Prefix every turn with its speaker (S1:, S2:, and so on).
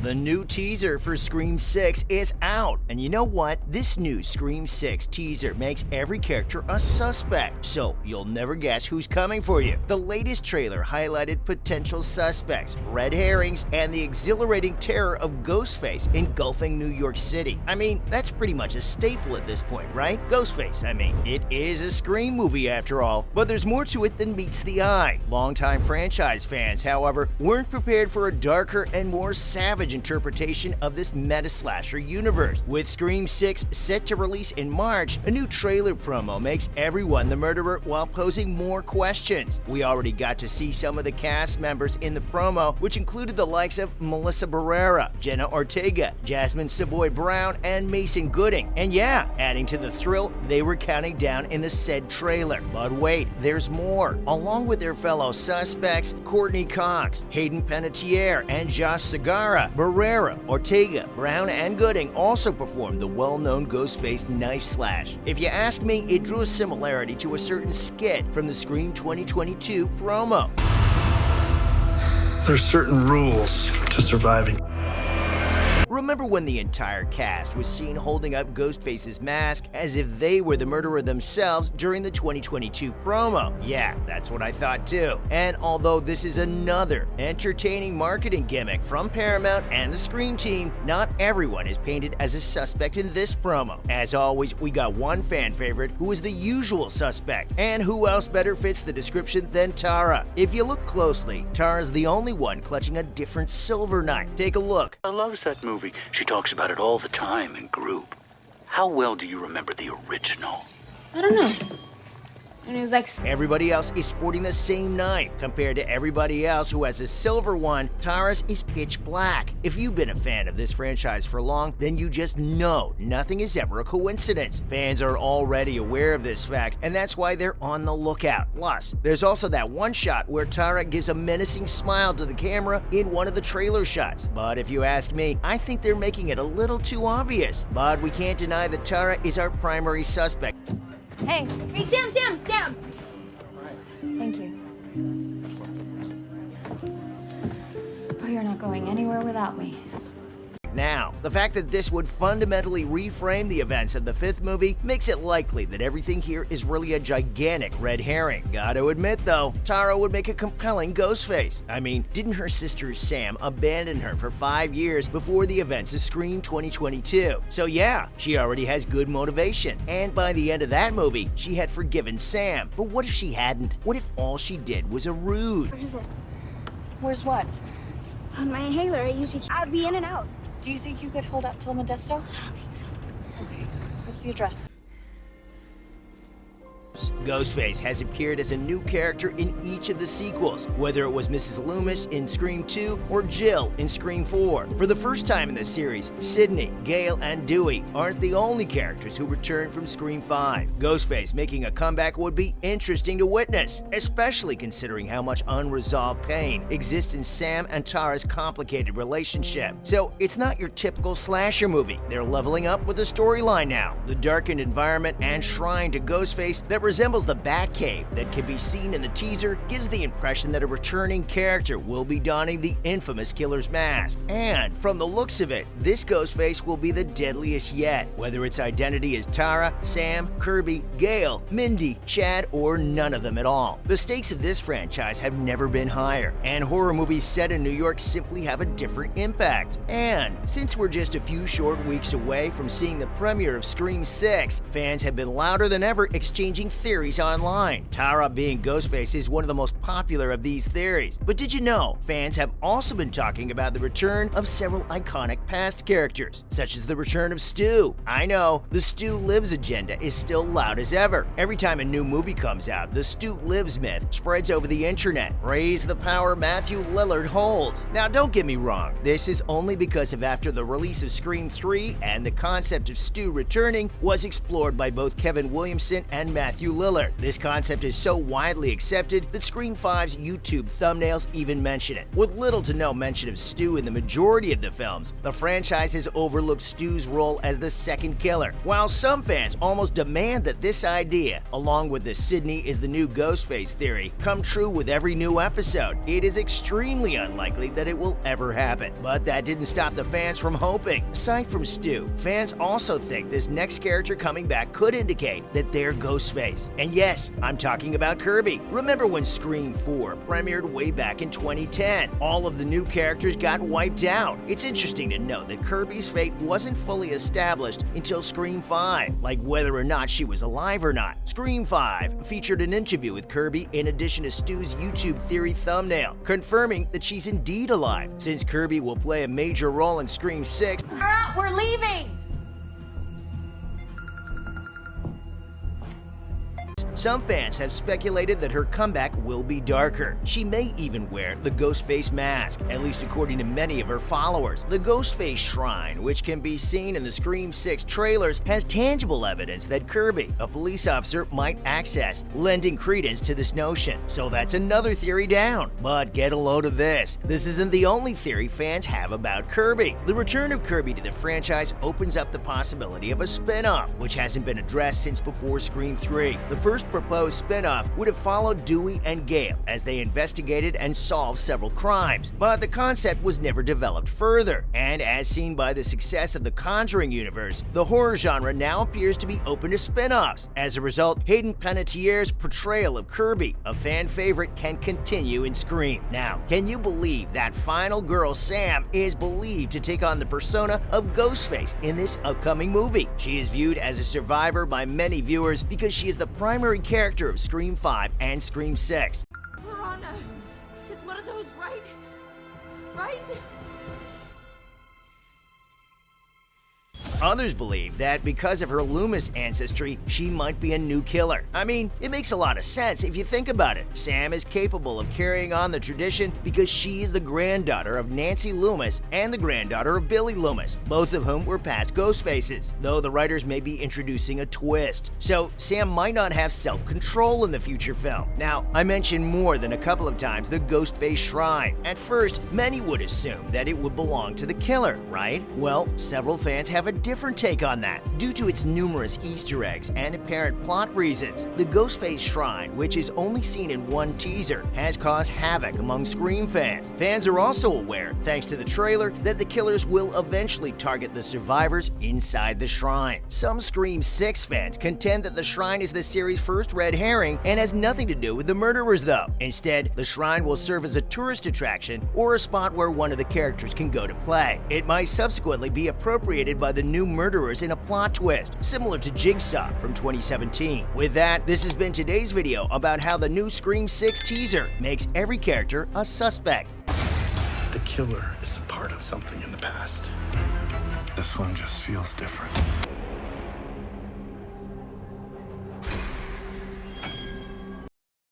S1: The new teaser for Scream 6 is out, and you know what? This new Scream 6 teaser makes every character a suspect, so you'll never guess who's coming for you. The latest trailer highlighted potential suspects, red herrings, and the exhilarating terror of Ghostface engulfing New York City. I mean, that's pretty much a staple at this point, right? Ghostface, I mean. It is a Scream movie after all, but there's more to it than meets the eye. Longtime franchise fans, however, weren't prepared for a darker and more savage interpretation of this meta-slasher universe. With Scream 6 set to release in March, a new trailer promo makes everyone the murderer while posing more questions. We already got to see some of the cast members in the promo, which included the likes of Melissa Barrera, Jenna Ortega, Jasmine Savoy Brown, and Mason Gooding. And yeah, adding to the thrill, they were counting down in the said trailer. But wait, there's more. Along with their fellow suspects, Courtney Cox, Hayden Panettiere, and Josh Segarra, Barrera, Ortega, Brown, and Gooding also performed the well-known Ghostface knife slash. If you ask me, it drew a similarity to a certain skit from the Scream 2022 promo.
S2: There's certain rules to surviving.
S1: Remember when the entire cast was seen holding up Ghostface's mask as if they were the murderer themselves during the 2022 promo? Yeah, that's what I thought too. And although this is another entertaining marketing gimmick from Paramount and the Scream team, not everyone is painted as a suspect in this promo. As always, we got one fan favorite who is the usual suspect. And who else better fits the description than Tara? If you look closely, Tara's the only one clutching a different silver knife. Take a look.
S3: I loves that movie. She talks about it all the time in group. How well do you remember the original?
S4: I don't know. And it was like...
S1: Everybody else is sporting the same knife. Compared to everybody else who has a silver one, Tara's is pitch black. If you've been a fan of this franchise for long, then you just know nothing is ever a coincidence. Fans are already aware of this fact, and that's why they're on the lookout. Plus, there's also that one shot where Tara gives a menacing smile to the camera in one of the trailer shots. But if you ask me, I think they're making it a little too obvious. But we can't deny that Tara is our primary suspect.
S4: Hey, Sam! Thank you. Oh, you're not going anywhere without me.
S1: Now, the fact that this would fundamentally reframe the events of the fifth movie makes it likely that everything here is really a gigantic red herring. Gotta admit though, Tara would make a compelling Ghostface. I mean, didn't her sister Sam abandon her for 5 years before the events of Scream 2022? So yeah, she already has good motivation. And by the end of that movie, she had forgiven Sam. But what if she hadn't? What if all she did was a ruse?
S4: Where is it? Where's what?
S5: On my inhaler, I'd be in and out.
S4: Do you think you could hold out till Modesto?
S5: I don't think so.
S4: Okay. What's the address?
S1: Ghostface has appeared as a new character in each of the sequels, whether it was Mrs. Loomis in Scream 2 or Jill in Scream 4. For the first time in the series, Sidney, Gale, and Dewey aren't the only characters who return from Scream 5. Ghostface making a comeback would be interesting to witness, especially considering how much unresolved pain exists in Sam and Tara's complicated relationship. So it's not your typical slasher movie. They're leveling up with the storyline now. The darkened environment and shrine to Ghostface that resembles the Batcave that can be seen in the teaser gives the impression that a returning character will be donning the infamous killer's mask. And from the looks of it, this Ghostface will be the deadliest yet, whether its identity is Tara, Sam, Kirby, Gale, Mindy, Chad, or none of them at all. The stakes of this franchise have never been higher, and horror movies set in New York simply have a different impact. And since we're just a few short weeks away from seeing the premiere of Scream 6, fans have been louder than ever exchanging theories online. Tara being Ghostface is one of the most popular of these theories. But did you know, fans have also been talking about the return of several iconic past characters, such as the return of Stu. I know, the Stu Lives agenda is still loud as ever. Every time a new movie comes out, the Stu Lives myth spreads over the internet. Praise the power Matthew Lillard holds. Now don't get me wrong, this is only because of after the release of Scream 3 and the concept of Stu returning was explored by both Kevin Williamson and Matthew Lillard. killer. This concept is so widely accepted that Scream 5's YouTube thumbnails even mention it. With little to no mention of Stu in the majority of the films, the franchise has overlooked Stu's role as the second killer. While some fans almost demand that this idea, along with the Sidney is the new Ghostface theory, come true with every new episode, it is extremely unlikely that it will ever happen. But that didn't stop the fans from hoping. Aside from Stu, fans also think this next character coming back could indicate that they're Ghostface. And yes, I'm talking about Kirby. Remember when Scream 4 premiered way back in 2010? All of the new characters got wiped out. It's interesting to note that Kirby's fate wasn't fully established until Scream 5, like whether or not she was alive or not. Scream 5 featured an interview with Kirby in addition to Stu's YouTube theory thumbnail, confirming that she's indeed alive. Since Kirby will play a major role in Scream 6,
S6: We're leaving!
S1: some fans have speculated that her comeback will be darker. She may even wear the Ghostface mask, at least according to many of her followers. The Ghostface Shrine, which can be seen in the Scream 6 trailers, has tangible evidence that Kirby, a police officer, might access, lending credence to this notion. So that's another theory down. But get a load of this. This isn't the only theory fans have about Kirby. The return of Kirby to the franchise opens up the possibility of a spin-off, which hasn't been addressed since before Scream 3. The first proposed spin-off would have followed Dewey and Gale as they investigated and solved several crimes, but the concept was never developed further. And as seen by the success of the Conjuring universe, the horror genre now appears to be open to spin-offs. As a result, Hayden Panettiere's portrayal of Kirby, a fan favorite, can continue in Scream. Now, can you believe that final girl, Sam, is believed to take on the persona of Ghostface in this upcoming movie? She is viewed as a survivor by many viewers because she is the primary character of Scream 5 and Scream 6.
S6: We're on it's one of those, right? Right?
S1: Others believe that because of her Loomis ancestry, she might be a new killer. I mean, it makes a lot of sense if you think about it. Sam is capable of carrying on the tradition because she is the granddaughter of Nancy Loomis and the granddaughter of Billy Loomis, both of whom were past Ghostfaces, though the writers may be introducing a twist. So Sam might not have self-control in the future film. Now, I mentioned more than a couple of times the Ghostface Shrine. At first, many would assume that it would belong to the killer, right? Well, several fans have a different take on that. Due to its numerous Easter eggs and apparent plot reasons, the Ghostface Shrine, which is only seen in one teaser, has caused havoc among Scream fans. Fans are also aware, thanks to the trailer, that the killers will eventually target the survivors inside the shrine. Some Scream 6 fans contend that the shrine is the series' first red herring and has nothing to do with the murderers, though. Instead, the shrine will serve as a tourist attraction or a spot where one of the characters can go to play. It might subsequently be appropriated by the new murderers in a plot twist, similar to Jigsaw from 2017. With that, this has been today's video about how the new Scream 6 teaser makes every character a suspect.
S2: The killer is a part of something in the past. This one just feels different.